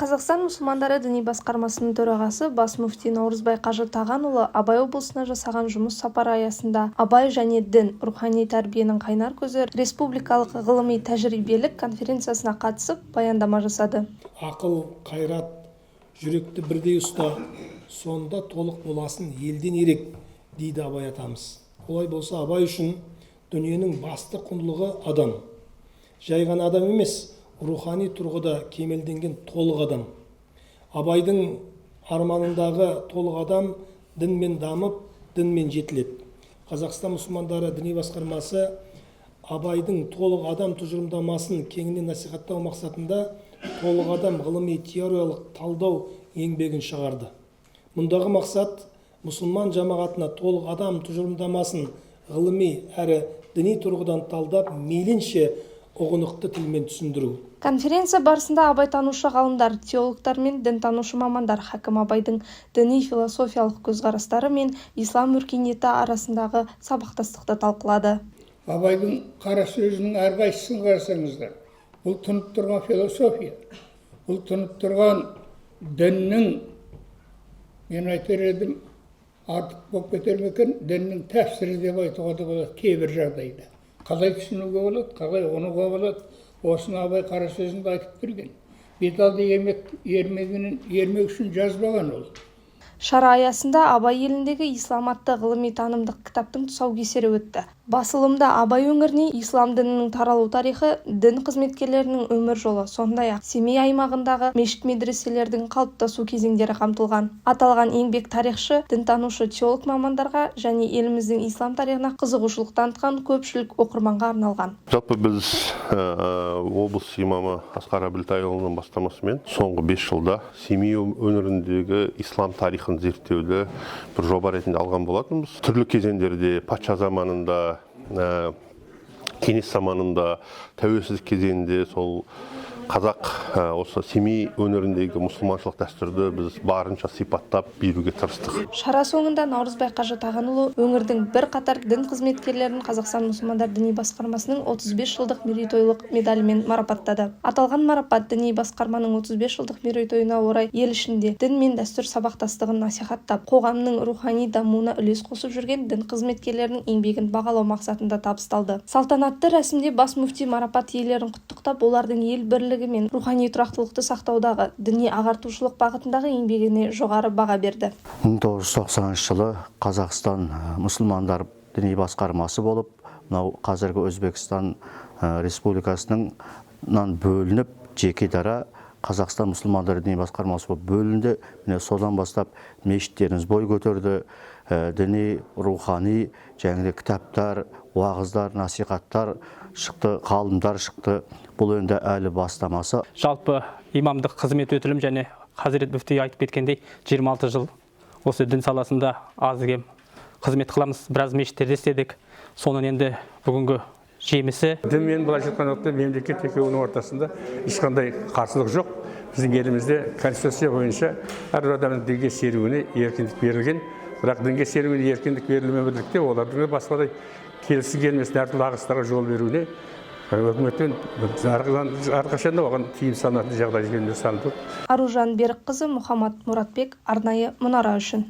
Қазақстан мұсылмандары діни басқармасының төрағасы бас муфти Наурызбай Қажы Тағанұлы Абай облысына жасаған жұмыс сапары аясында Абай және дін, рухани тәрбиенің қайнар көзі республикалық ғылыми-тәжірибелік конференциясына қатысып баяндама жасады. Ақыл, қайрат, жүректі бірдей ұста, сонда толық боласын елден ерек, дейді Абай атамыз. Олай болса Абай үшін дүниенің басты құндылығы адам. Жай ғана адам емес, рухани тұрғыда кемелденген толық адам. Абайдың арманындағы толық адам дінмен дамып, дінмен жетіледі. Қазақстан мұсылмандары діни басқармасы Абайдың толық адам тұжырымдамасын кеңінен насихаттау мақсатында толық адам ғылыми теориялық талдау еңбегін шығарды. Мұндағы мақсат мұсылман жамағатына толық адам тұжырымдамасын ғылыми әрі діни тұрғыдан талдап, мейлінше ұғынықты тілмен түсіндіру. Конференция барысында абайтанушы ғалымдар, теологтар мен дінтанушы мамандар Хакім Абайдың діни философиялық көзқарастары мен ислам өркениеті арасындағы сабақтастықты талқылады. Абайдың қара сөзінің әрқайсысын қарасаңыздар, бұл тұнып тұрған философия, бұл тұнып тұрған діннің, мен айтар едім, артық болып кетер ме екен, діннің тәпсірі деп айтуға да болады кейбір жағдайда. Қалай түсінуге болады, қалай онуға болады, осыны Абай қара сөзінде айтып берген. Беталды ермек үшін жазбаған ол. Шара аясында Абай еліндегі ислам атты ғылыми танымдық кітаптың тұсаукесері өтті. Басылымда Абай өңіріне ислам дінінің таралу тарихы, дін қызметкерлерінің өмір жолы, сондай-ақ Семей аймағындағы мешіт медреселердің қалыптасу кезеңдері қамтылған. Аталған еңбек тарихшы, дінтанушы теолог мамандарға және еліміздің ислам тарихына қызығушылық танытқан көпшілік оқырманға арналған. Жалпы біз облыс имамы Асқар Әбілтайұлының бастамасымен соңғы 5 жылда Семей өңіріндегі ислам тарихын зерттеуді бір жоба ретінде алған болатынбыз. Түрлі кезеңдерде патша заманында, кеңес заманында, тәуелсіздік кезеңінде сол қазақ осы Семей өңіріндегі мұсылманшылық дәстүрді біз барынша сипаттап беруге тырыстық. Шара соңында Наурызбай Қажы Тағанұлы өңірдің бір қатар дін қызметкерлерін Қазақстан мұсылмандар діни басқармасының 35 жылдық мерейтойлық медалімен марапаттады. Аталған марапат діни басқарманың 35 жылдық мерейтойына орай ел ішінде дін мен дәстүр сабақтастығын насихаттап, қоғамның рухани дамуына үлес қосып жүрген дін қызметкерлерінің еңбегін бағалау мақсатында табысталды. Салтанатты рәсімде бас муфти марапат иелерін құттықтап, олардың ел бірлігі мен рухани тұрақтылықты сақтаудағы діни ағартушылық бағытындағы еңбегіне жоғары баға берді. 1990 жылы Қазақстан мұсылмандар діни басқармасы болып, мынау қазіргі Өзбекстан Республикасынан бөлініп, жеке дара Қазақстан мұсылмандар діни басқармасы болып бөлінді. Міне содан бастап мешіттеріміз бой көтерді. Діни, рухани, жаңағы кітаптар, уағыздар, насихаттар шықты, ғалымдар шықты. Бұл енді әлі бастамасы. Жалпы имамдық қызмет өтілім және Хазірет мүфти айтып кеткендей 26 жыл осы дін саласында аз-кем қызмет қыламыз. Біраз мешіттерде істедік. Соның енді бүгінгі жемісі. Дін мен былай жатқан уақытта мемлекет екеуінің ортасында ешқандай қарсылық жоқ. Біздің елімізде конституция бойынша әрбір адамның дінге серуіне еркіндік берілген. Бірақ дінге серуіне еркіндік берілмеумен бірlikte олардың басқадай келісі келмесін әртүрлі ағыстарға жол беруіне өкіметтен әрқашан да оған тыйым салынатын жағдай салынды. Аружан Берікқызы, Мұхаммад Мұратбек, арнайы Мұнара үшін.